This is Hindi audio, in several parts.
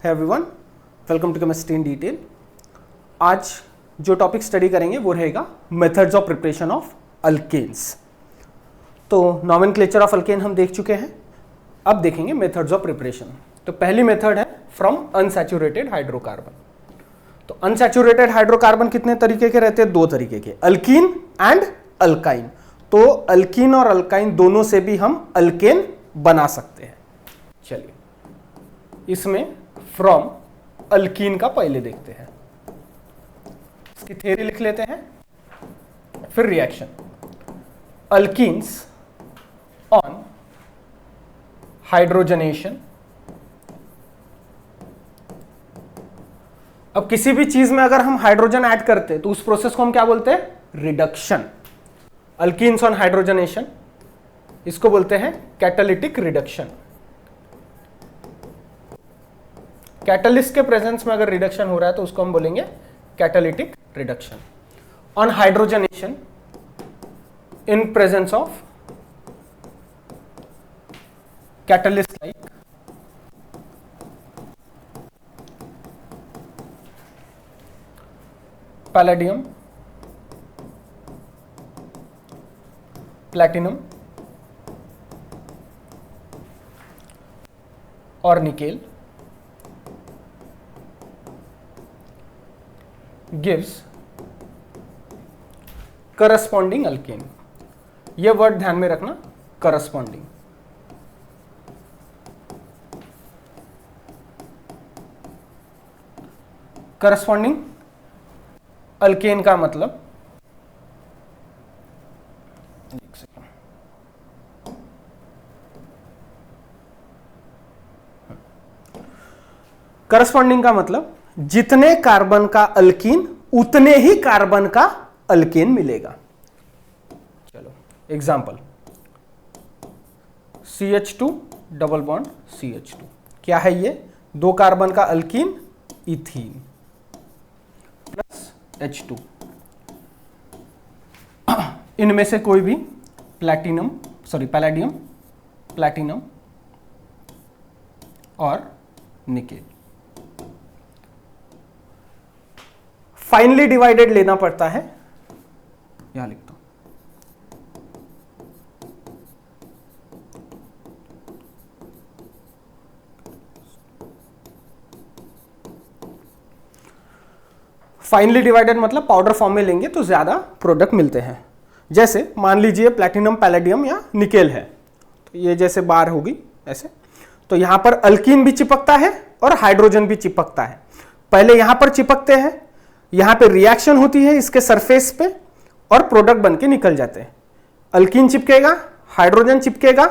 है everyone, welcome to chemistry in detail. आज जो टॉपिक स्टडी करेंगे वो रहेगा methods of preparation of alkanes. तो नॉमेनक्लेचर ऑफ अल्केन हम देख चुके हैं, अब देखेंगे मेथड्स ऑफ प्रिपरेशन। तो पहली मेथड है फ्रॉम अनसैचुरेटेड हाइड्रोकार्बन। तो अनसैचुरेटेड हाइड्रोकार्बन कितने तरीके के रहते हैं? दो तरीके के, अल्कीन एंड अल्काइन। तो अल्कीन और अल्काइन दोनों से भी हम अल्केन बना सकते हैं। चलिए इसमें फ्रॉम अल्कीन का पहले देखते हैं, इसकी थ्योरी लिख लेते हैं, फिर रिएक्शन। Alkenes on hydrogenation. अब किसी भी चीज में अगर हम हाइड्रोजन ऐड करते हैं तो उस प्रोसेस को हम क्या बोलते हैं? रिडक्शन। अल्कीन्स ऑन हाइड्रोजनेशन, इसको बोलते हैं कैटालिटिक रिडक्शन। कैटलिस्ट के प्रेजेंस में अगर रिडक्शन हो रहा है तो उसको हम बोलेंगे catalytic reduction. On hydrogenation in presence of catalyst like palladium, platinum और निकेल gives corresponding alkane। यह वर्ड ध्यान में रखना, corresponding। corresponding alkane का मतलब करस्पॉन्डिंग का मतलब जितने कार्बन का अल्कीन उतने ही कार्बन का अल्केन मिलेगा। चलो example, CH2 double bond CH2 क्या है? ये दो कार्बन का अल्कीन इथीन प्लस H2। इनमें से कोई भी पैलेडियम, प्लैटिनम और निकेल। फाइनली डिवाइडेड लेना पड़ता है, यहां लिखता हूं। फाइनली डिवाइडेड मतलब पाउडर फॉर्म में लेंगे तो ज्यादा प्रोडक्ट मिलते हैं। जैसे मान लीजिए प्लैटिनम, पैलेडियम या निकेल है, तो ये जैसे बार होगी ऐसे, तो यहां पर अल्कीन भी चिपकता है और हाइड्रोजन भी चिपकता है। पहले यहां पर चिपकते हैं, यहां पे रिएक्शन होती है इसके सरफेस पे और प्रोडक्ट बन के निकल जाते हैं। अल्कीन चिपकेगा, हाइड्रोजन चिपकेगा,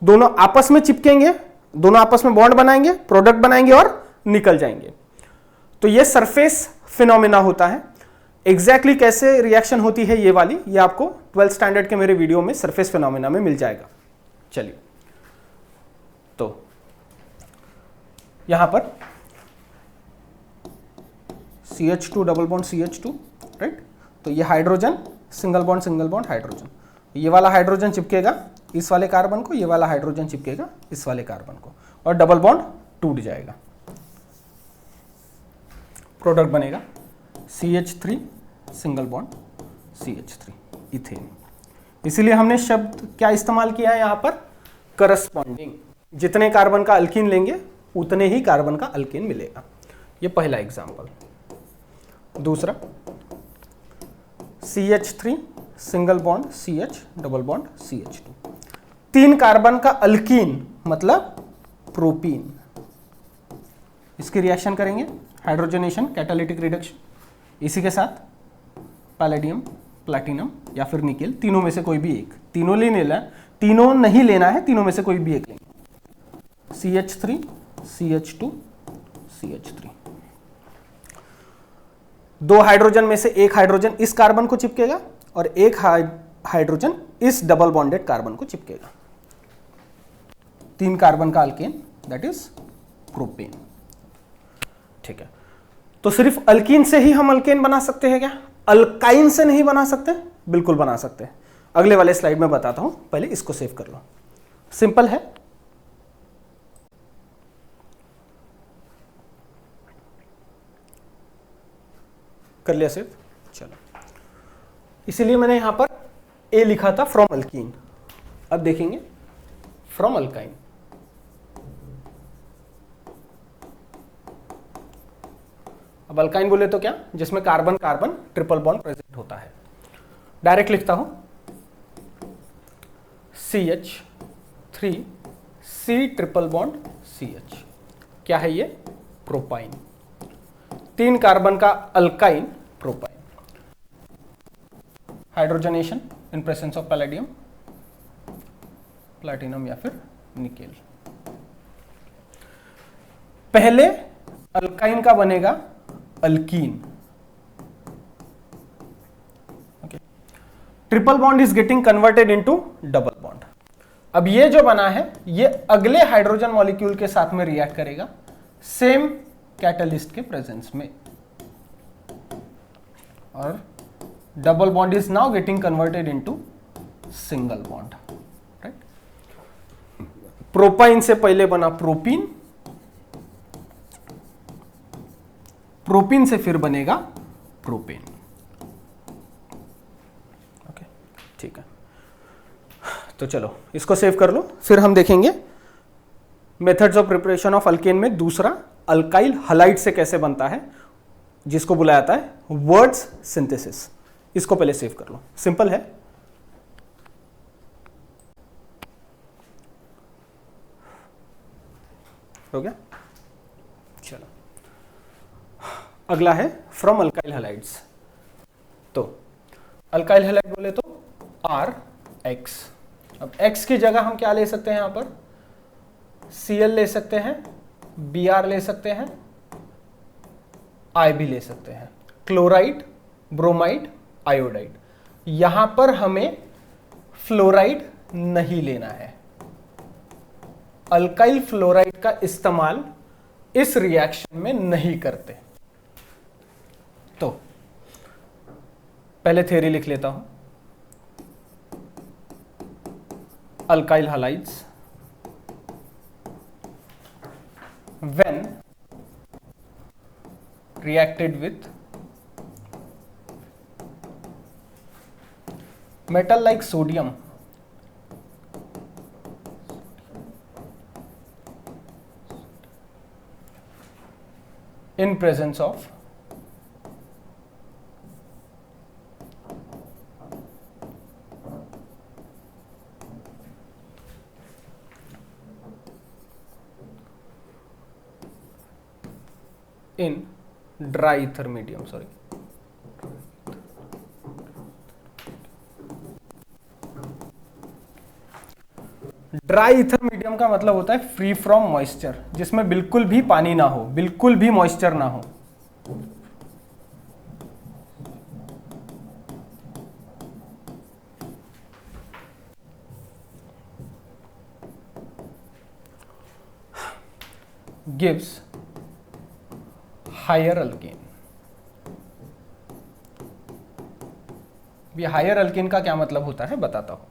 दोनों आपस में चिपकेंगे, दोनों आपस में बॉन्ड बनाएंगे, प्रोडक्ट बनाएंगे और निकल जाएंगे। तो ये सरफेस फिनोमेना होता है। एग्जैक्टली कैसे रिएक्शन होती है ये वाली, ये आपको 12th स्टैंडर्ड के मेरे वीडियो में सरफेस फिनोमेना में मिल जाएगा। चलिए तो यहां पर CH2 double bond CH2, right. तो ये हाइड्रोजन, सिंगल बॉन्ड हाइड्रोजन, ये वाला हाइड्रोजन चिपकेगा इस वाले कार्बन को, ये वाला हाइड्रोजन चिपकेगा इस वाले कार्बन को और डबल बॉन्ड टूट जाएगा। प्रोडक्ट बनेगा CH3 single bond CH3 ethane. इसीलिए हमने शब्द क्या इस्तेमाल किया है यहां पर? करस्पॉन्डिंग। जितने कार्बन का अल्कीन लेंगे उतने ही कार्बन का अल्केन मिलेगा। ये पहला एग्जांपल। दूसरा, CH3 single bond CH double bond CH2, तीन कार्बन का अल्कीन मतलब प्रोपीन। इसकी रिएक्शन करेंगे, हाइड्रोजनेशन, कैटालिटिक रिडक्शन। इसी के साथ पैलेडियम, प्लैटिनम या फिर निकेल, तीनों में से कोई भी एक, तीनों नहीं लेना है, तीनों में से कोई भी एक लेंगे। CH3 CH2 CH3, दो हाइड्रोजन में से एक हाइड्रोजन इस कार्बन को चिपकेगा और एक हाइड्रोजन इस डबल बॉन्डेड कार्बन को चिपकेगा। तीन कार्बन का अल्केन, दैट इज प्रोपेन। ठीक है, तो सिर्फ अल्कीन से ही हम अल्केन बना सकते हैं क्या? अल्काइन से नहीं बना सकते? बिल्कुल बना सकते हैं। अगले वाले स्लाइड में बताता हूं, पहले इसको सेव कर लो। सिंपल है, कर लिया सिर्फ, चलो। इसीलिए मैंने यहां पर ए लिखा था फ्रॉम अल्कीन। अब देखेंगे फ्रॉम अल्काइन। अब अल्काइन बोले तो क्या, जिसमें carbon carbon triple bond present होता है। डायरेक्ट लिखता हूं CH3C ट्रिपल बॉन्ड CH। क्या है ये, प्रोपाइन। 3 कार्बन का alkyne propyne. Hydrogenation in presence of palladium, platinum या फिर निकेल। पहले अल्काइन का बनेगा alkyne. Okay, triple bond is getting converted into double bond. अब ये जो बना है ये अगले हाइड्रोजन मॉलिक्यूल के साथ में रिएक्ट करेगा सेम कैटलिस्ट के प्रेजेंस में, और double bond is now getting converted into single bond, right. Propyne से पहले बना प्रोपीन, प्रोपीन से फिर बनेगा प्रोपेन। ओके, ठीक है। तो चलो इसको सेव कर लो, फिर हम देखेंगे methods of preparation of alkane में दूसरा अल्काइल हलाइड से कैसे बनता है, जिसको बुलाया जाता है वर्ड्स सिंथेसिस। इसको पहले सेव कर लो, सिंपल है। हो गया, चलो। अगला है फ्रॉम अल्काइल हैलाइड्स। तो अल्काइल हैलाइड बोले तो RX। अब X की जगह हम क्या ले सकते हैं, यहां पर Cl ले सकते हैं, Br ले सकते हैं, I भी ले सकते हैं, क्लोराइड, ब्रोमाइड, आयोडाइड। यहां पर हमें फ्लोराइड नहीं लेना है। अल्काइल फ्लोराइड का इस्तेमाल इस रिएक्शन में नहीं करते। तो पहले थ्योरी लिख लेता हूं। Alkyl halides when reacted with metal like sodium in presence of in dry ether medium, sorry, dry ether medium का मतलब होता है फ्री फ्रॉम मॉइस्चर, जिसमें बिल्कुल भी पानी ना हो, बिल्कुल भी मॉइस्चर ना हो। Gives higher alkane. ये हायर अल्केन का क्या मतलब होता है बताता हूं।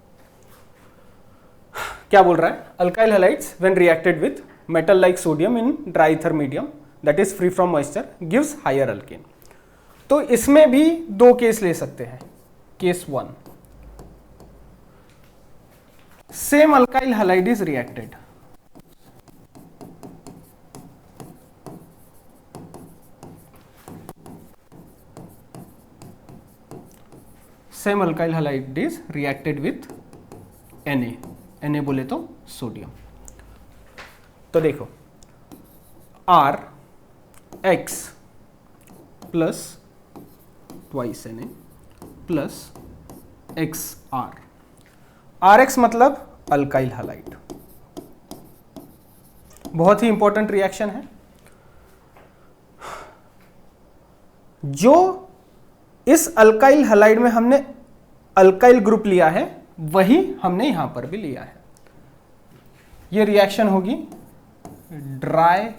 क्या बोल रहा है, alkyl halides when reacted with metal like sodium in dry ether medium that is free from moisture gives higher alkane. तो इसमें भी 2 केस ले सकते हैं। Case 1, same alkyl halide is reacted, same alkyl halide is reacted with Na बोले तो सोडियम। तो देखो RX plus twice Na plus XR। RX मतलब अल्काइल हैलाइड, बहुत ही इंपॉर्टेंट रिएक्शन है। जो इस अल्काइल हैलाइड में हमने अल्काइल ग्रुप लिया है वही हमने यहां पर भी लिया है। ये रिएक्शन होगी ड्राई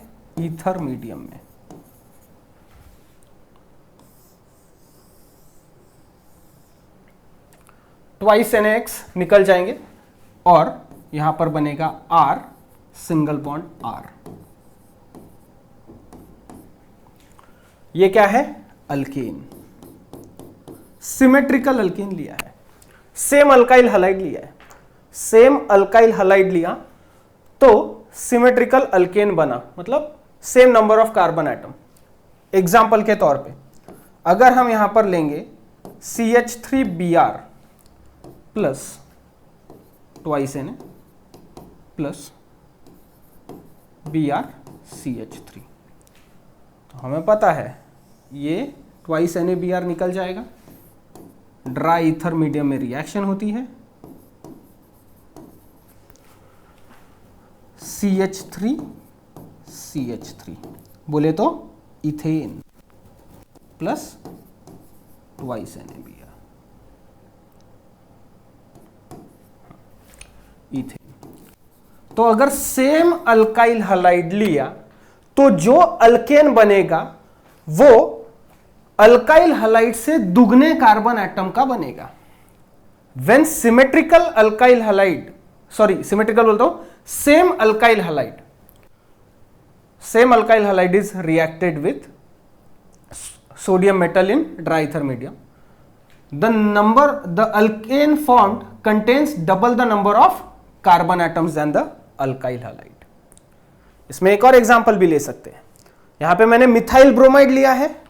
ईथर मीडियम में। ट्वाइस NaX निकल जाएंगे और यहां पर बनेगा R सिंगल बॉन्ड R। ये क्या है, अल्केन। सिमेट्रिकल अल्केन लिया है, सेम अल्काइल हलाइड लिया है, सेम अल्काइल हलाइड लिया तो सिमेट्रिकल अल्केन बना, मतलब same number of carbon atom. Example के तौर पे अगर हम यहां पर लेंगे CH3Br plus twice Na plus BrCH3, तो हमें पता है ये ट्वाइस NaBr निकल जाएगा, ड्राई ईथर मीडियम में रिएक्शन होती है, CH3 बोले तो ethane plus twice NaBr, ethane. तो अगर सेम अल्काइल हलाइड लिया तो जो अल्केन बनेगा वो अल्काइल हलाइड से दुगने कार्बन एटम का बनेगा। When symmetrical alkyl halide, sorry symmetrical बोलता हूं, same alkyl halide is reacted with sodium metal in dry ether medium, the alkane formed contains double the number of carbon atoms than the alkyl halide। इसमें एक और एग्जांपल भी ले सकते हैं, यहां पे मैंने मिथाइल ब्रोमाइड लिया है,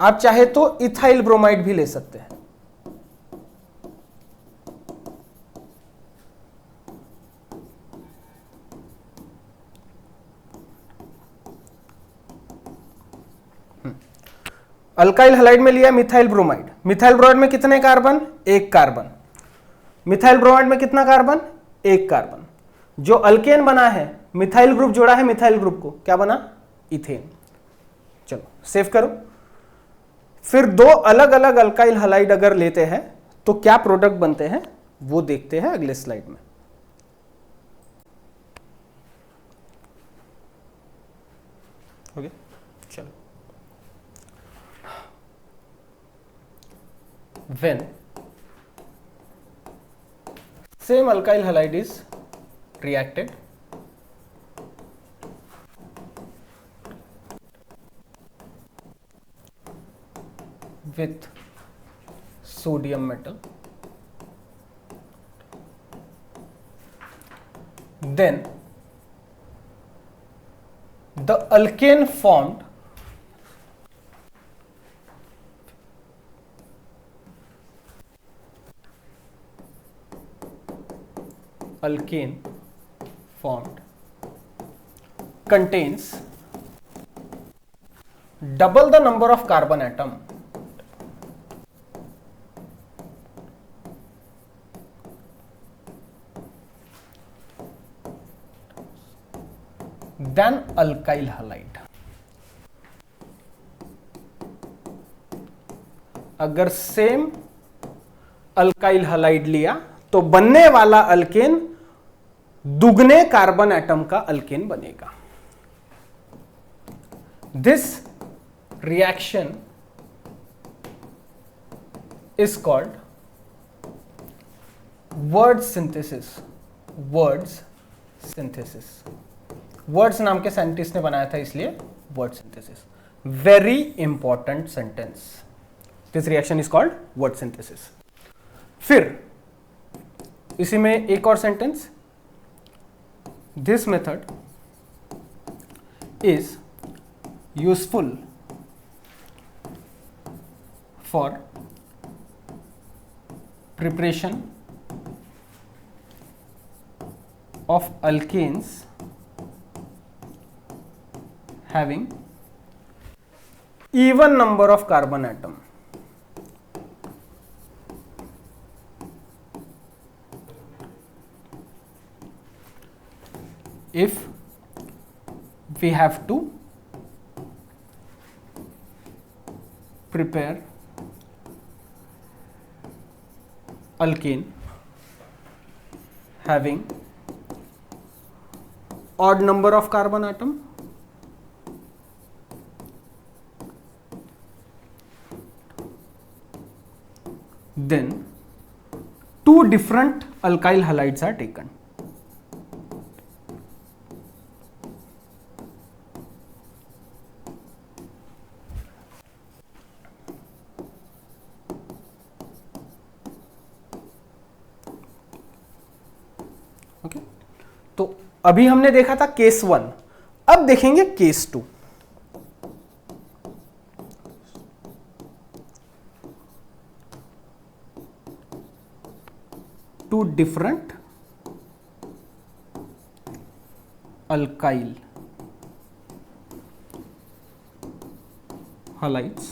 आप चाहे तो इथाइल ब्रोमाइड भी ले सकते हैं। अल्काइल हलाइड में लिया मिथाइल ब्रोमाइड, मिथाइल ब्रोमाइड में कितने कार्बन? एक कार्बन। मिथाइल ब्रोमाइड में कितना कार्बन? एक कार्बन। जो अल्केन बना है, मिथाइल ग्रुप जोड़ा है मिथाइल ग्रुप को, क्या बना? इथेन। चलो सेव करो। फिर दो अलग अलग अल्काइल हलाइड अगर लेते हैं तो क्या प्रोडक्ट बनते हैं वो देखते हैं अगले स्लाइड में। ओके चलो। When same alkyl halide is reacted with sodium metal, then the alkane formed contains double the number of carbon atom than alkyl halide। अगर सेम अल्काइल हलाइड लिया तो बनने वाला अल्केन दुगने कार्बन एटम का अल्केन बनेगा। This reaction is called Wurtz synthesis. Wurtz नाम के साइंटिस्ट ने बनाया था इसलिए Wurtz synthesis. Very important sentence. This reaction is called Wurtz synthesis. फिर इसी में एक और sentence, this method is useful for preparation of alkanes having even number of carbon atom। if we have to prepare alkane having odd number of carbon atom, then two different alkyl halides are taken। Okay, तो अभी हमने देखा था केस 1, अब देखेंगे case 2। Two different alkyl halides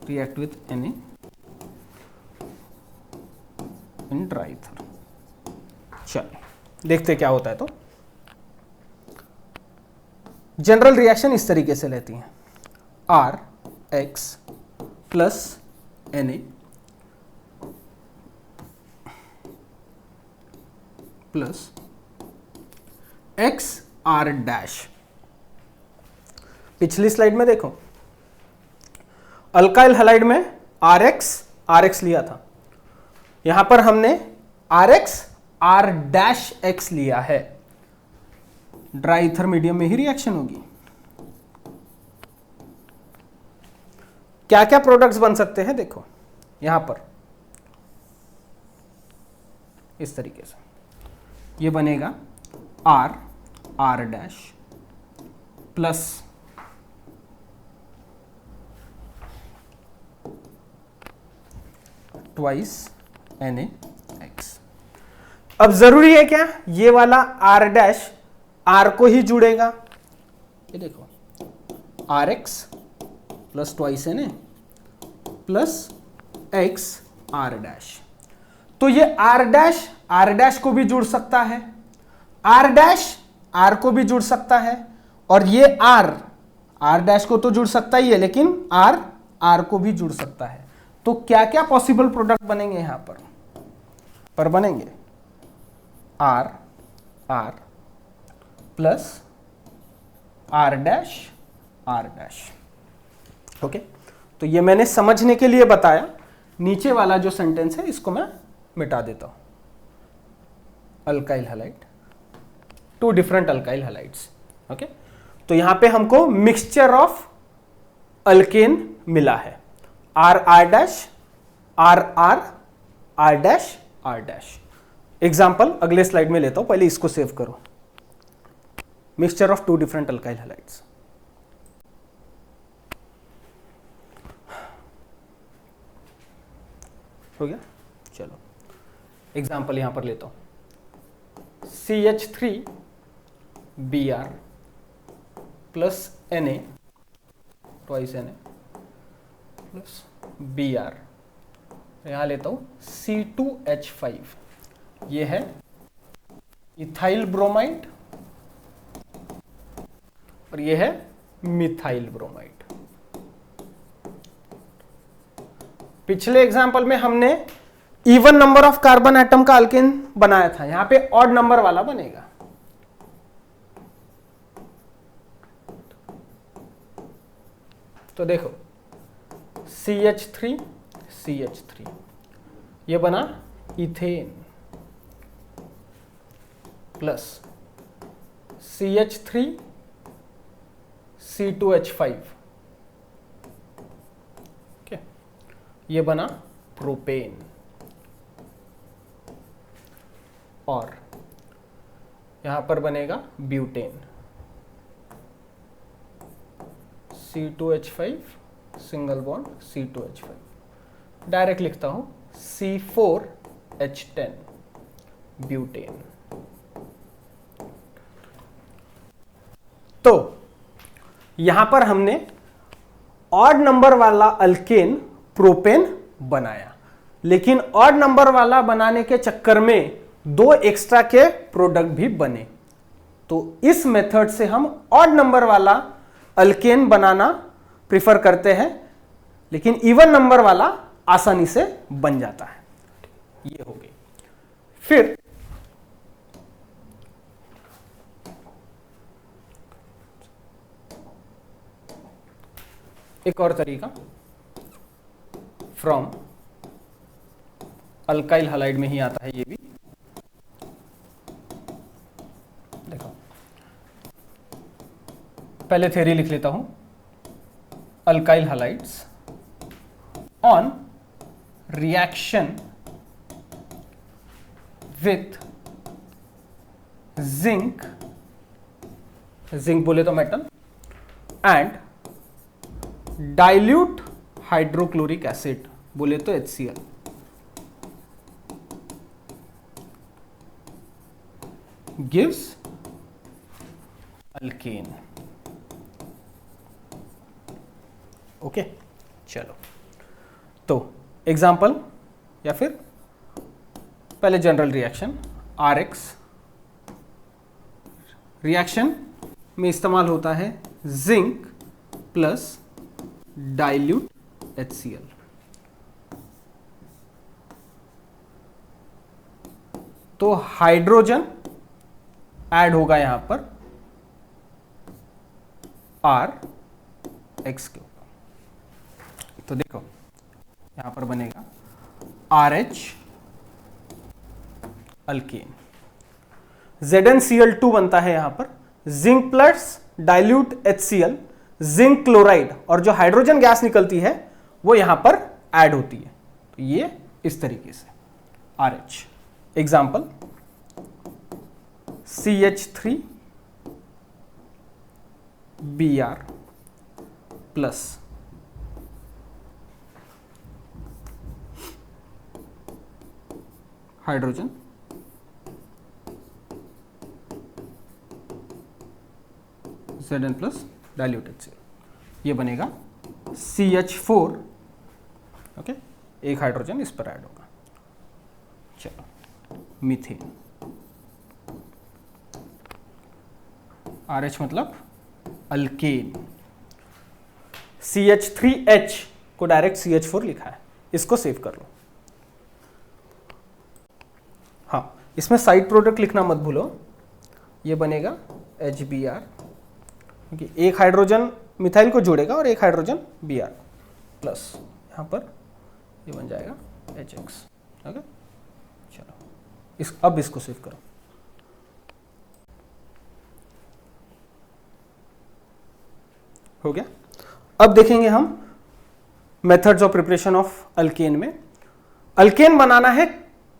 react with Na in dry ether। चलिए देखते क्या होता है। तो जनरल रिएक्शन इस तरीके से रहती है, RX plus Na plus XR dash. पिछली स्लाइड में देखो, अल्काइल हैलाइड में RX लिया था, यहां पर हमने RX R डैश X लिया है। ड्राई ईथर मीडियम में ही रिएक्शन होगी। क्या क्या प्रोडक्ट्स बन सकते हैं देखो, यहां पर इस तरीके से ये बनेगा R dash plus twice NaX। अब जरूरी है क्या, ये वाला R डैश R को ही जुड़ेगा। ये देखो RX plus twice Na plus XR dash, तो ये R डैश को भी जुड़ सकता है, R डैश R को भी जुड़ सकता है, और ये R डैश को तो जुड़ सकता ही है, लेकिन R को भी जुड़ सकता है। तो क्या क्या पॉसिबल प्रोडक्ट बनेंगे यहां पर बनेंगे R plus R dash. Okay, तो ये मैंने समझने के लिए बताया। नीचे वाला जो सेंटेंस है इसको मैं मिटा देता हूं। Alkyl halide, two different alkyl halides. Okay, तो यहां पे हमको मिक्सचर ऑफ अल्केन मिला है, R dash R dash. Example अगले स्लाइड में लेता हूं, पहले इसको सेव करो। Mixture of two different alkyl halides. हो गया, चलो एग्जाम्पल यहां पर लेता हूं। CH3Br plus Na twice Na plus Br, यहां लेता हूं C2H5, ये है इथाइल ब्रोमाइड और ये है मिथाइल ब्रोमाइड। पिछले एग्जाम्पल में हमने even number of carbon atom का अल्केन बनाया था, यहां पे ऑड नंबर वाला बनेगा। तो देखो CH3 ये बना ethane plus CH3 C2H5, okay, ये बना प्रोपेन, और यहां पर बनेगा butane, C2H5 single bond C2H5, direct लिखता हूं C4H10 ब्यूटेन। तो यहां पर हमने ऑड नंबर वाला अल्केन प्रोपेन बनाया, लेकिन ऑड नंबर वाला बनाने के चक्कर में दो एक्स्ट्रा के प्रोडक्ट भी बने। तो इस मेथड से हम ऑड नंबर वाला अल्केन बनाना प्रिफर करते हैं, लेकिन इवन नंबर वाला आसानी से बन जाता है। ये हो गई। फिर एक और तरीका, फ्रॉम अल्काइल हैलाइड में ही आता है ये भी। देखो पहले थ्योरी लिख लेता हूं। alkyl halides on reaction with zinc बोले तो metal and dilute hydrochloric acid बोले तो HCl गिव्स अल्केन। ओके, चलो तो एग्जाम्पल या फिर पहले जनरल रिएक्शन RX रिएक्शन में इस्तेमाल होता है जिंक प्लस डाइल्यूट HCl। तो हाइड्रोजन ऐड होगा यहां पर RX के ऊपर, तो देखो यहां पर बनेगा RH अल्केन। ZnCl2 बनता है यहां पर zinc plus dilute HCl, zinc chloride, और जो हाइड्रोजन गैस निकलती है वो यहां पर ऐड होती है। तो ये इस तरीके से RH। Example CH3Br plus hydrogen Zn plus dilute HCl, ये बनेगा CH4। ओके, एक हाइड्रोजन इस पर ऐड होगा। चलो मीथेन, RH मतलब अल्केन। CH3H को डायरेक्ट CH4 लिखा है, इसको सेव कर लो। हाँ, इसमें साइड प्रोडक्ट लिखना मत भूलो, ये बनेगा HBr, क्योंकि एक हाइड्रोजन मिथाइल को जोड़ेगा और एक हाइड्रोजन Br प्लस, यहाँ पर ये बन जाएगा HX। ओके, चलो अब इसको सेव करो। हो गया। अब देखेंगे हम methods of preparation of alkane में। अल्केन बनाना है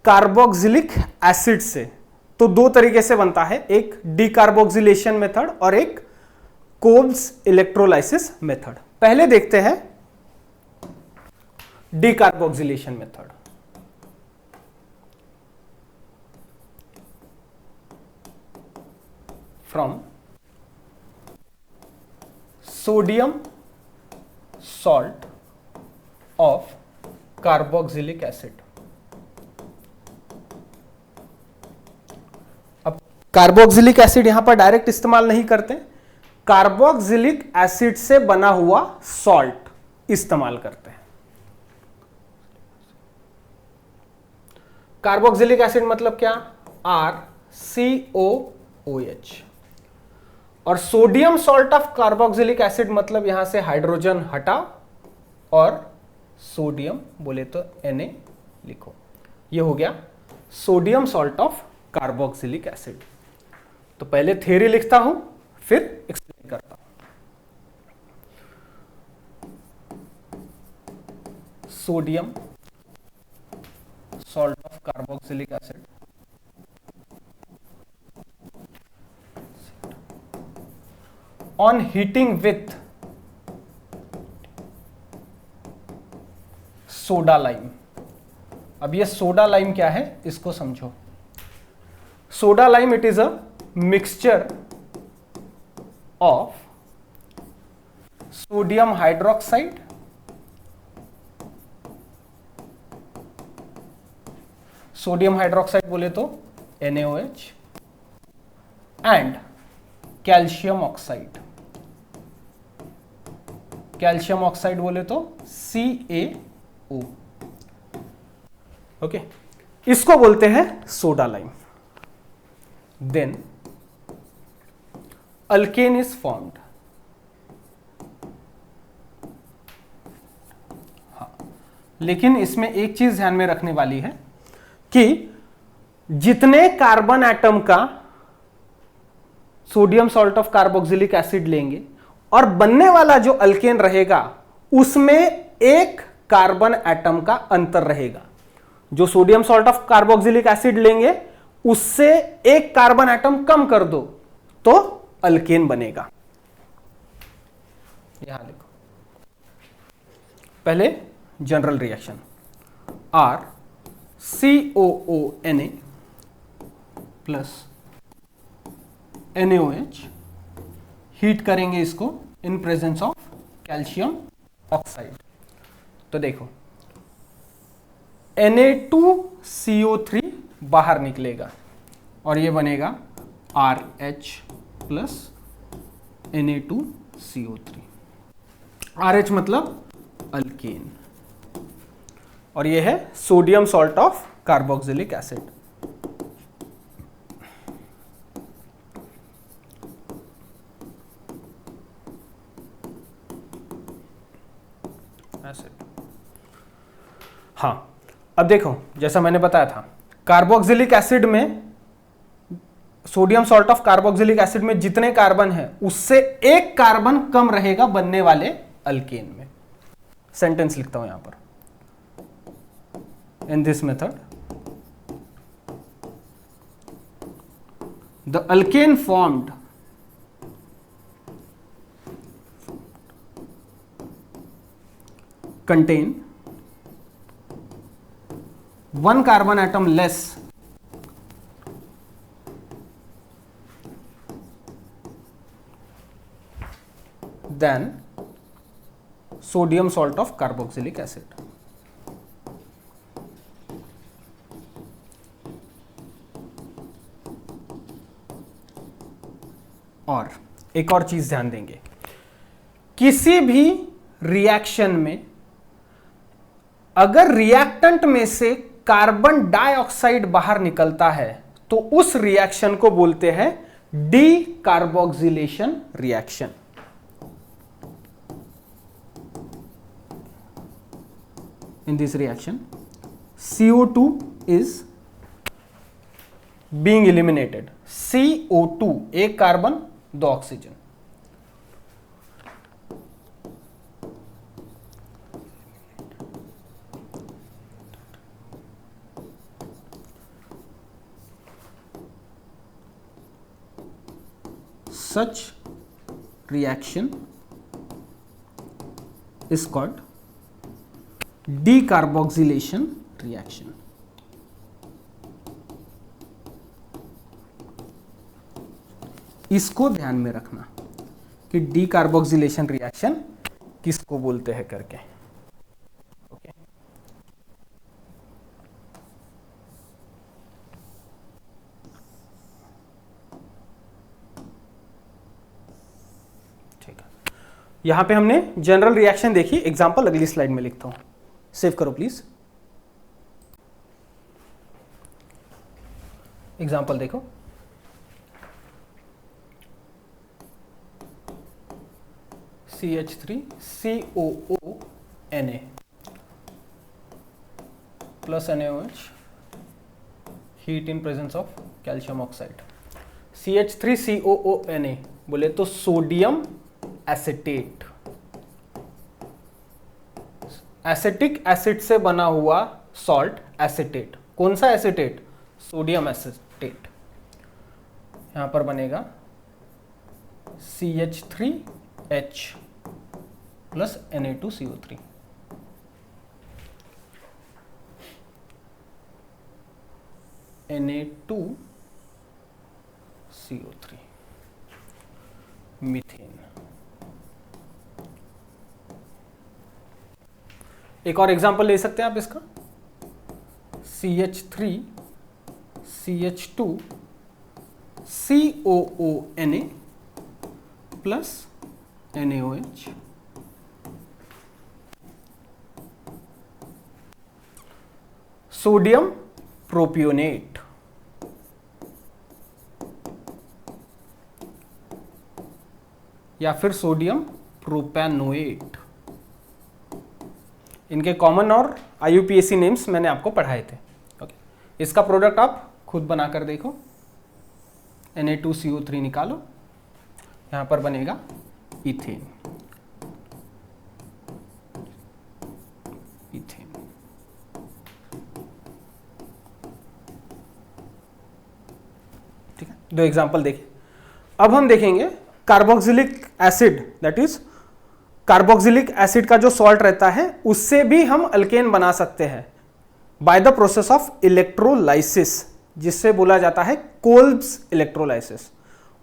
कार्बोक्सिलिक एसिड से, तो दो तरीके से बनता है, एक डीकार्बोक्सिलेशन मेथड और एक कोब्स इलेक्ट्रोलाइसिस मेथड। पहले देखते हैं decarboxylation method. From sodium salt of carboxylic acid. अब कार्बोक्सिलिक एसिड यहां पर डायरेक्ट इस्तेमाल नहीं करते, कार्बोक्सिलिक एसिड से बना हुआ सॉल्ट इस्तेमाल करते हैं। कार्बोक्सिलिक एसिड मतलब क्या? RCOOH। और sodium salt of carboxylic acid मतलब यहां से हाइड्रोजन हटा और सोडियम बोले तो Na लिखो, ये हो गया sodium salt of carboxylic acid. तो पहले थ्योरी लिखता हूं फिर एक्सप्लेन करता हूं। Sodium salt of carboxylic acid on heating with soda lime. अब ये सोडा लाइम क्या है इसको समझो। Soda lime it is a mixture of sodium hydroxide बोले तो NaOH एंड कैल्शियम ऑक्साइड बोले तो CaO। ओके, इसको बोलते हैं soda lime. Then alkane is formed. हाँ, लेकिन इसमें एक चीज ध्यान में रखने वाली है कि जितने कार्बन एटम का sodium salt of carboxylic acid लेंगे और बनने वाला जो अल्केन रहेगा उसमें एक कार्बन एटम का अंतर रहेगा। जो sodium salt of carboxylic acid लेंगे उससे एक कार्बन एटम कम कर दो तो अल्केन बनेगा। यहां देखो, पहले general reaction R COONA plus NaOH, heat करेंगे इसको in presence of calcium oxide. तो देखो Na2CO3 बाहर निकलेगा और ये बनेगा RH प्लस Na2CO3। RH मतलब अल्केन, और ये है sodium salt of carboxylic acid. हाँ, अब देखो जैसा मैंने बताया था, कार्बोक्सिलिक एसिड में, sodium salt of carboxylic acid में जितने कार्बन है उससे एक कार्बन कम रहेगा बनने वाले अल्केन में। सेंटेंस लिखता हूं यहां पर, in this method the alkane formed contain one carbon atom less than sodium salt of carboxylic acid। और एक और चीज ध्यान देंगे, किसी भी रिएक्शन में अगर रिएक्टेंट में से कार्बन डाइऑक्साइड बाहर निकलता है तो उस रिएक्शन को बोलते हैं decarboxylation reaction. In this reaction CO2 is being eliminated। CO2 एक कार्बन दो oxygen. Such reaction is called decarboxylation reaction। इसको ध्यान में रखना कि डीकार्बोक्सिलेशन रिएक्शन किसको बोलते हैं करके। ओके, ठीक है। यहां पे हमने जनरल रिएक्शन देखी, एग्जांपल अगली स्लाइड में लिखता हूं, सेव करो प्लीज। एग्जांपल देखो, CH3COONA plus NaOH, heat in presence of calcium oxide। CH3COONA बोले तो सोडियम एसिटेट, एसिटिक एसिड से बना हुआ सॉल्ट एसिटेट। कौन सा एसिटेट? Sodium acetate. यहां पर बनेगा CH3H plus Na2CO3। Na2CO3 methane. एक और एग्जांपल ले सकते हैं आप इसका, CH3CH2COONA plus NaOH। Sodium propionate, या फिर सोडियम प्रोपैनोएट। इनके कॉमन और IUPAC नेम्स मैंने आपको पढ़ाए थे। ओके, इसका प्रोडक्ट आप खुद बनाकर देखो। Na2CO3 निकालो, यहां पर बनेगा इथेन। दो एग्जाम्पल देखें। अब हम देखेंगे carboxylic acid, that is carboxylic acid का जो सॉल्ट रहता है उससे भी हम अल्केन बना सकते हैं by the process of electrolysis, जिससे बोला जाता है कोल्ब्स इलेक्ट्रोलाइसिस।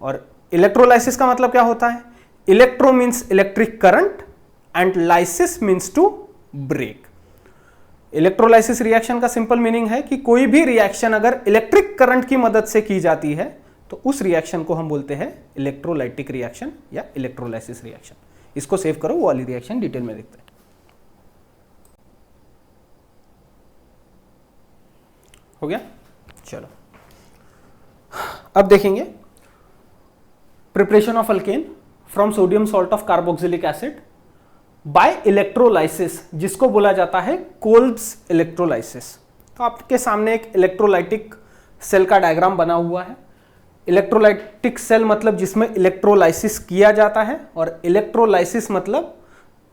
और इलेक्ट्रोलाइसिस का मतलब क्या होता है? Electro means electric current and lysis means to break. Electrolysis reaction का सिंपल मीनिंग है कि कोई भी रिएक्शन अगर इलेक्ट्रिक करंट की मदद से की जाती है तो उस रिएक्शन को हम बोलते हैं इलेक्ट्रोलाइटिक रिएक्शन या इलेक्ट्रोलाइसिस रिएक्शन। इसको सेव करो, वो वाली रिएक्शन डिटेल में देखते हैं। हो गया? चलो अब देखेंगे preparation of alkane from sodium salt of carboxylic acid by electrolysis, जिसको बोला जाता है कोल्ब्स इलेक्ट्रोलाइसिस। तो आपके सामने एक इलेक्ट्रोलाइटिक सेल का डायग्राम बना हुआ है। इलेक्ट्रोलाइटिक सेल मतलब जिसमें इलेक्ट्रोलाइसिस किया जाता है, और इलेक्ट्रोलाइसिस मतलब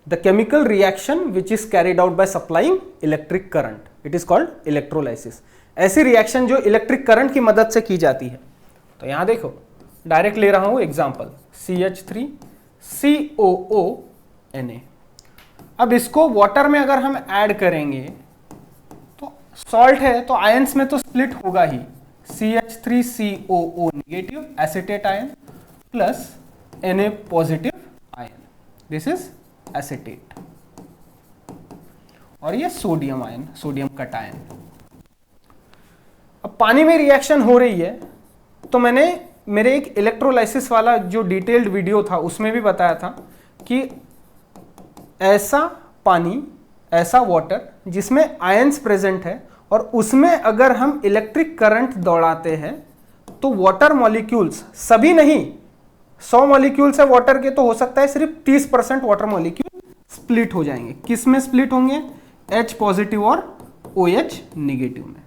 the chemical reaction which is carried out by supplying electric current, it is called electrolysis. ऐसी रिएक्शन जो इलेक्ट्रिक करंट की मदद से की जाती है। तो यहां देखो, डायरेक्ट ले रहा हूं एग्जांपल, CH3COONA। अब इसको वाटर में अगर हम ऐड करेंगे तो सॉल्ट है तो आयंस में तो स्प्लिट होगा ही। CH3COO negative acetate ion plus Na positive ion, this is acetate, और ये सोडियम आयन, सोडियम कटायन। अब पानी में रिएक्शन हो रही है तो मैंने मेरे एक इलेक्ट्रोलाइसिस वाला जो डिटेल्ड वीडियो था उसमें भी बताया था कि ऐसा पानी, ऐसा वाटर जिसमें आयंस प्रेजेंट है और उसमें अगर हम इलेक्ट्रिक करंट दौड़ाते हैं तो वाटर मॉलिक्यूल्स, सभी नहीं, 100 मॉलिक्यूल्स है वाटर के तो हो सकता है सिर्फ 30% वाटर मॉलिक्यूल स्प्लिट हो जाएंगे। किस में स्प्लिट होंगे? H पॉजिटिव और OH नेगेटिव में।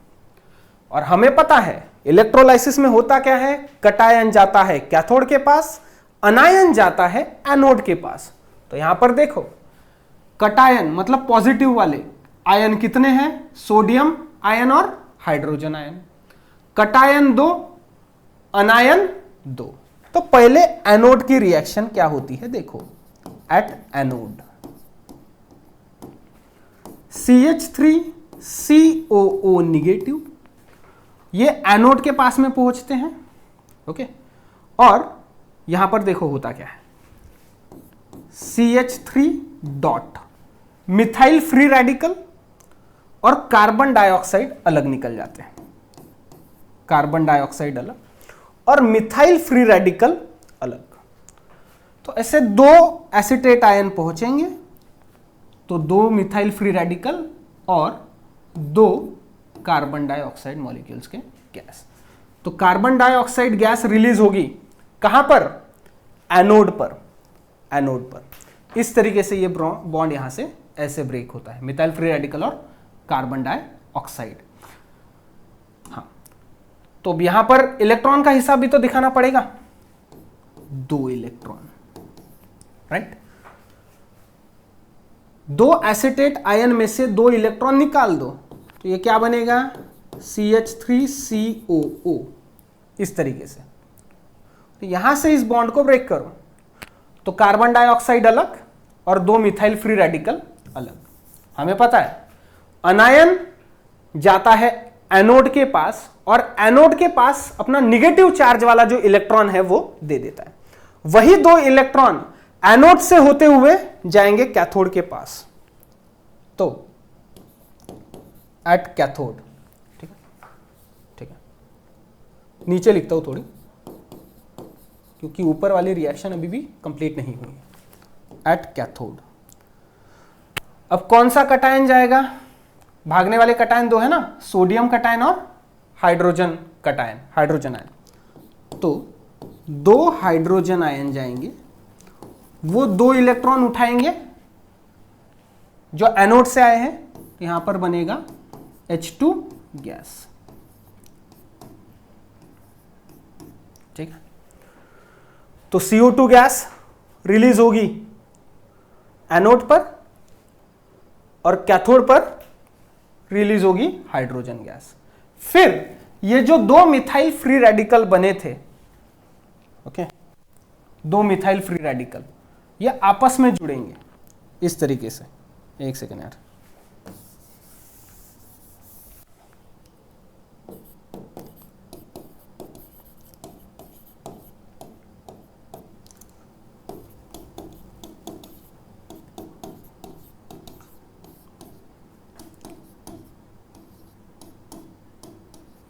और हमें पता है इलेक्ट्रोलाइसिस में होता क्या है? कटायन जाता है कैथोड के पास, अनायन जाता है एनोड के पास। तो यहां पर देखो, कटायन मतलब पॉजिटिव वाले आयन कितने हैं? सोडियम आयन और हाइड्रोजन आयन। कटायन 2, अनायन 2। तो पहले एनोड की रिएक्शन क्या होती है देखो, एट एनोड CH3COO नेगेटिव, ये एनोड के पास में पहुंचते हैं, ओके। और यहां पर देखो होता क्या है, CH3 dot, methyl free radical और कार्बन डाइऑक्साइड अलग निकल जाते हैं। कार्बन डाइऑक्साइड अलग और मिथाइल फ्री रेडिकल अलग। तो ऐसे 2 एसिटेट आयन पहुंचेंगे तो 2 मिथाइल फ्री रेडिकल और 2 कार्बन डाइऑक्साइड मॉलिक्यूल्स के गैस। तो कार्बन डाइऑक्साइड गैस रिलीज होगी कहां पर? एनोड पर। एनोड पर इस तरीके से ये बॉन्ड यहां से ऐसे ब्रेक होता है, मिथाइल फ्री रेडिकल और कार्बन डाइऑक्साइड। हाँ, तो यहां पर इलेक्ट्रॉन का हिसाब भी तो दिखाना पड़ेगा, 2 इलेक्ट्रॉन, राइट। 2 एसिटेट आयन में से 2 इलेक्ट्रॉन निकाल दो तो ये क्या बनेगा? CH3COO, इस तरीके से। तो यहां से इस बॉन्ड को ब्रेक करो तो कार्बन डाइऑक्साइड अलग और 2 मिथाइल फ्री रेडिकल अलग। हमें पता है अनायन जाता है एनोड के पास और एनोड के पास अपना निगेटिव चार्ज वाला जो इलेक्ट्रॉन है वो दे देता है। वही 2 इलेक्ट्रॉन एनोड से होते हुए जाएंगे कैथोड के पास, तो एट कैथोड, ठीक है, ठीक है। नीचे लिखता हूं थोड़ी, क्योंकि ऊपर वाली रिएक्शन अभी भी कंप्लीट नहीं हुई। एट कैथोड अब कौन सा कटायन जाएगा? भागने वाले कटायन 2 है ना, सोडियम कटायन और हाइड्रोजन कटायन, हाइड्रोजन आयन। तो 2 हाइड्रोजन आयन जाएंगे, वो 2 इलेक्ट्रॉन उठाएंगे जो एनोड से आए हैं, यहां पर बनेगा H2 गैस, ठीक है। तो CO2 गैस रिलीज होगी एनोड पर और कैथोड पर रिलीज होगी हाइड्रोजन गैस। फिर ये जो 2 मिथाइल फ्री रेडिकल बने थे ओके, दो मिथाइल फ्री रेडिकल ये आपस में जुड़ेंगे इस तरीके से। एक सेकेंड यार,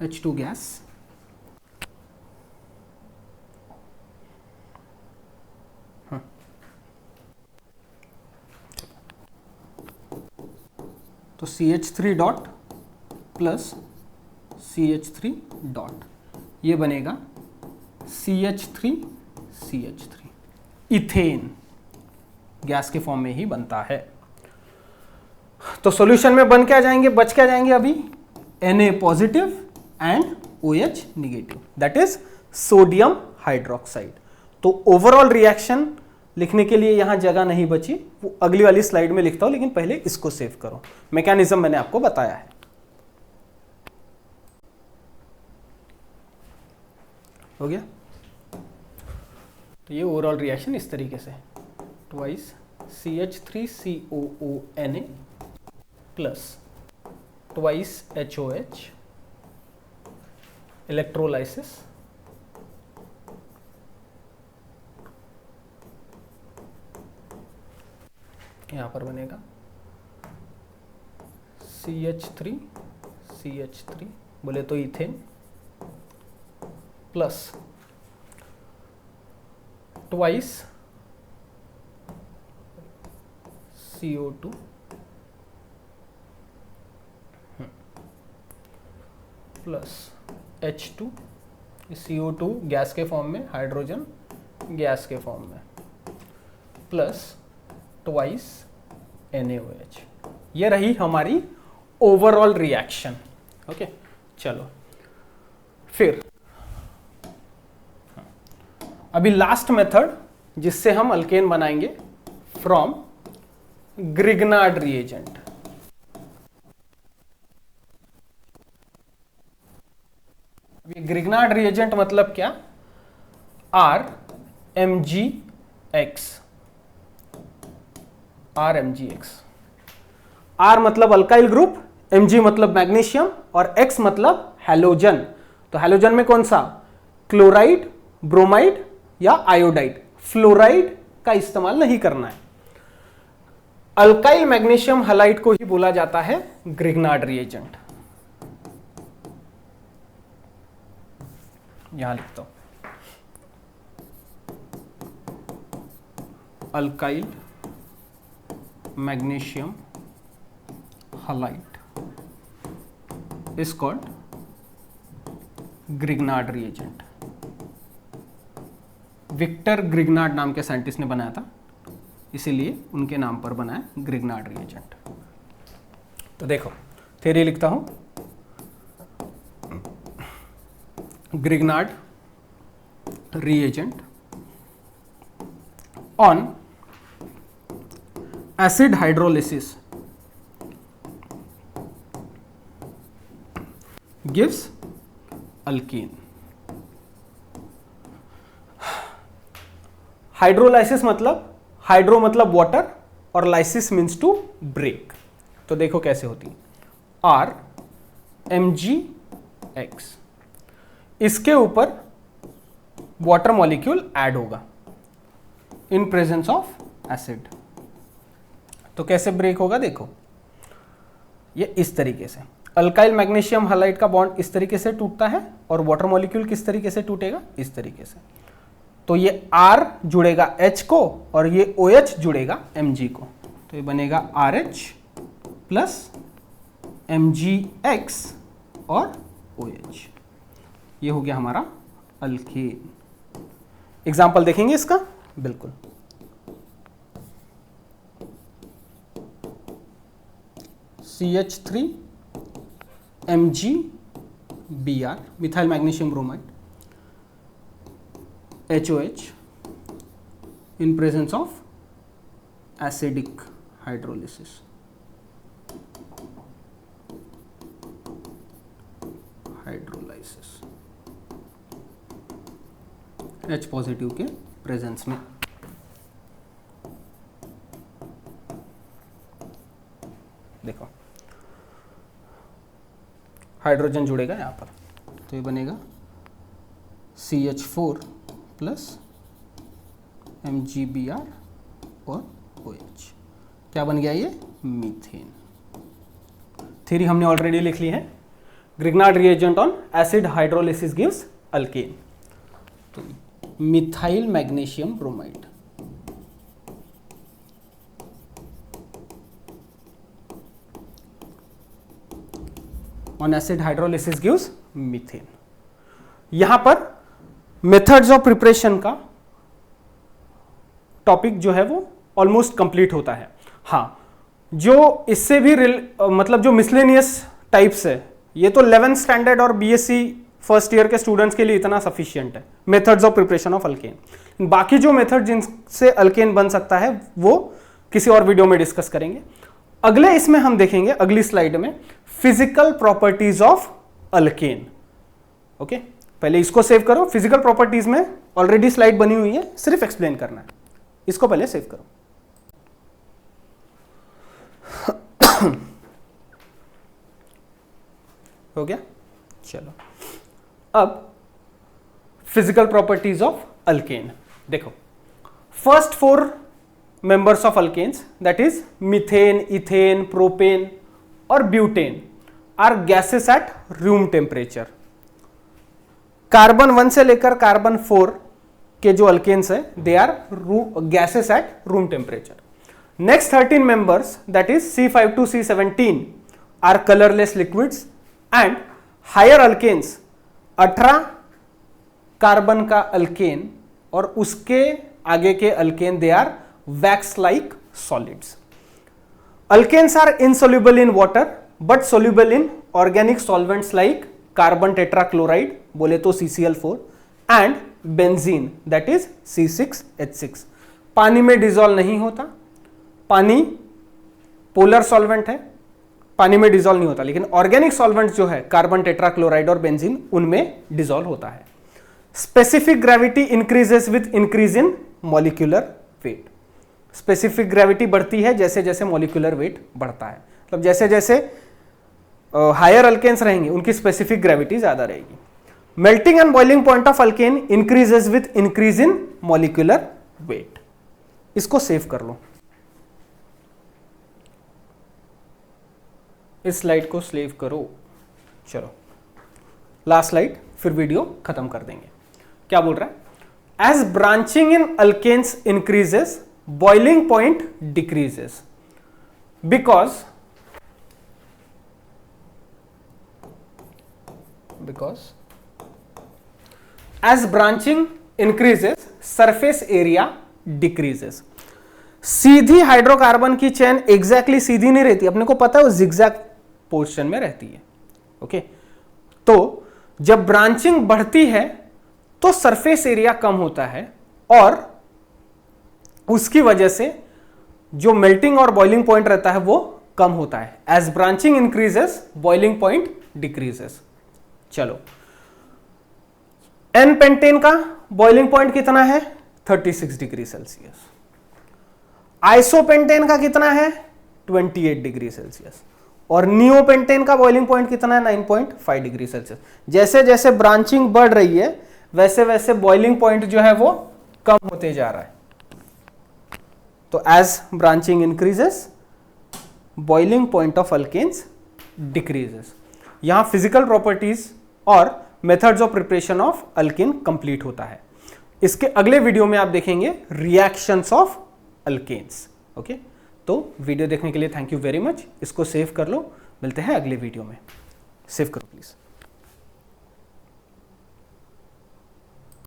H2 गैस, तो CH3 dot plus CH3 dot, ये बनेगा CH3 CH3, इथेन गैस के फॉर्म में ही बनता है। तो सॉल्यूशन में बन क्या जाएंगे, बच क्या जाएंगे अभी, Na positive and OH negative, that is sodium hydroxide. तो ओवरऑल रिएक्शन लिखने के लिए यहां जगह नहीं बची, वो अगली वाली स्लाइड में लिखता हूं, लेकिन पहले इसको सेव करो। मैकेनिज्म मैंने आपको बताया है। हो गया, तो ये ओवरऑल रिएक्शन इस तरीके से, twice CH3COONA plus twice HOH, electrolysis, यहां पर बनेगा CH3 बोले तो ethane plus twice CO2 plus H2, CO2 gas के फॉर्म में, हाइड्रोजन गैस के फॉर्म में, प्लस ट्वाइस NaOH। ये रही हमारी ओवरऑल रिएक्शन। ओके, चलो फिर अभी लास्ट मेथड जिससे हम अल्केन बनाएंगे, from Grignard reagent. Grignard reagent मतलब क्या, RMgX। R मतलब अल्काइल ग्रुप, Mg मतलब मैग्नीशियम और X मतलब हैलोजन। तो हैलोजन में कौन सा, क्लोराइड, ब्रोमाइड या आयोडाइड। फ्लोराइड का इस्तेमाल नहीं करना है। अल्काइल मैग्नीशियम हैलाइड को ही बोला जाता है ग्रिग्नार्ड रिएजेंट। यहां लिखता हूं, alkyl magnesium halide is called Grignard reagent. Victor Grignard नाम के साइंटिस्ट ने बनाया था, इसीलिए उनके नाम पर बना है ग्रिग्नार्ड रिएजेंट। तो देखो थ्योरी लिखता हूं, Grignard reagent on acid hydrolysis gives alkene। Hydrolysis मतलब, हाइड्रो मतलब वाटर और लाइसिस मीन्स टू ब्रेक। तो देखो कैसे होती है, RMgX, इसके ऊपर वाटर मॉलिक्यूल ऐड होगा इन प्रेजेंस ऑफ एसिड। तो कैसे ब्रेक होगा, देखो ये इस तरीके से, अल्काइल मैग्नीशियम हैलाइड का बॉन्ड इस तरीके से टूटता है और वाटर मॉलिक्यूल किस तरीके से टूटेगा, इस तरीके से। तो ये R जुड़ेगा H को और ये OH जुड़ेगा Mg को, तो ये बनेगा RH प्लस Mgx और OH। ये हो गया हमारा अल्केन। एग्जाम्पल देखेंगे इसका, बिल्कुल। CH3 MgBr, methyl magnesium bromide, HOH in presence of acidic hydrolysis। H positive के प्रेजेंस में। देखो हाइड्रोजन जुड़ेगा यहाँ पर, तो ये बनेगा CH4 प्लस MgBr और OH। क्या बन गया ये? मीथेन। थ्योरी हमने ऑलरेडी लिख ली है। Grignard reagent on acid hydrolysis gives alkane. तो methyl magnesium bromide. On acid hydrolysis gives methane. यहां पर मेथड्स ऑफ प्रिपरेशन का टॉपिक जो है वो ऑलमोस्ट कंप्लीट होता है। हाँ, जो इससे भी मतलब जो मिसलेनियस टाइप्स है, ये तो 11th स्टैंडर्ड और बीएससी फर्स्ट ईयर के स्टूडेंट्स के लिए इतना सफिशिएंट है, methods of preparation of alkane. बाकी जो मेथड जिनसे अल्केन बन सकता है वो किसी और वीडियो में डिस्कस करेंगे। अगले इसमें हम देखेंगे, अगली स्लाइड में, physical properties of alkane. Okay, पहले इसको सेव करो। फिजिकल प्रॉपर्टीज में ऑलरेडी स्लाइड बनी हुई है, सिर्फ एक्सप्लेन करना है। इसको पहले सेव करो। हो गया? चलो, अब फिजिकल प्रॉपर्टीज ऑफ अल्केन देखो। First 4 members of alkanes, that is methane, ethane, propane और butane, are gases at room temperature. Carbon 1 से लेकर कार्बन 4 के जो अल्केन्स है, they are gases at room temperature. Next 13 members, that is C5 to C17, are colourless liquids and higher alkanes 18 carbon का अल्केन और उसके आगे के alkane, they are wax like solids. Alkanes are insoluble in water but soluble in organic solvents like carbon tetrachloride, बोले तो CCl4, and benzene, that is C6H6। पानी में डिजोल्व नहीं होता। पानी पोलर सॉल्वेंट है, पानी में डिजोल्व नहीं होता, लेकिन ऑर्गेनिक सॉल्वेंट जो है कार्बन टेट्राक्लोराइड और बेंजीन, उनमें डिजोल्व होता है। Specific gravity increases with increase in molecular weight. Specific gravity बढ़ती है जैसे जैसे मॉलिक्यूलर वेट बढ़ता है, मतलब जैसे जैसे हायर अल्केन्स रहेंगे उनकी स्पेसिफिक ग्रेविटी ज्यादा रहेगी। Melting and boiling point of alkane increases with increase in molecular weight. इसको सेव कर लो, इस स्लाइड को सेव करो। चलो लास्ट स्लाइड, फिर वीडियो खत्म कर देंगे। क्या बोल रहा है? As branching in alkanes increases, boiling point decreases because as branching increases surface area decreases। सीधी हाइड्रोकार्बन की चेन एग्जैक्टली सीधी नहीं रहती, अपने को पता है वो जिगजैग पोजीशन में रहती है। ओके, तो जब ब्रांचिंग बढ़ती है तो सरफेस एरिया कम होता है और उसकी वजह से जो मेल्टिंग और बॉइलिंग पॉइंट रहता है वो कम होता है। As branching increases, boiling point decreases. चलो, एन पेंटेन का बॉइलिंग पॉइंट कितना है? 36 डिग्री सेल्सियस। आइसोपेंटेन का कितना है? 28 डिग्री सेल्सियस। और नियोपेंटेन का बॉइलिंग पॉइंट कितना है? 9.5 डिग्री सेल्सियस। जैसे जैसे ब्रांचिंग बढ़ रही है वैसे वैसे बॉइलिंग पॉइंट जो है वो कम होते जा रहा है। तो as branching increases, boiling point of alkanes decreases. यहां फिजिकल प्रॉपर्टीज और methods of preparation of alkane complete होता है। इसके अगले वीडियो में आप देखेंगे रिएक्शंस ऑफ अल्केन्स। ओके, तो वीडियो देखने के लिए थैंक यू वेरी मच। इसको सेव कर लो, मिलते हैं अगले वीडियो में। सेव करो प्लीज।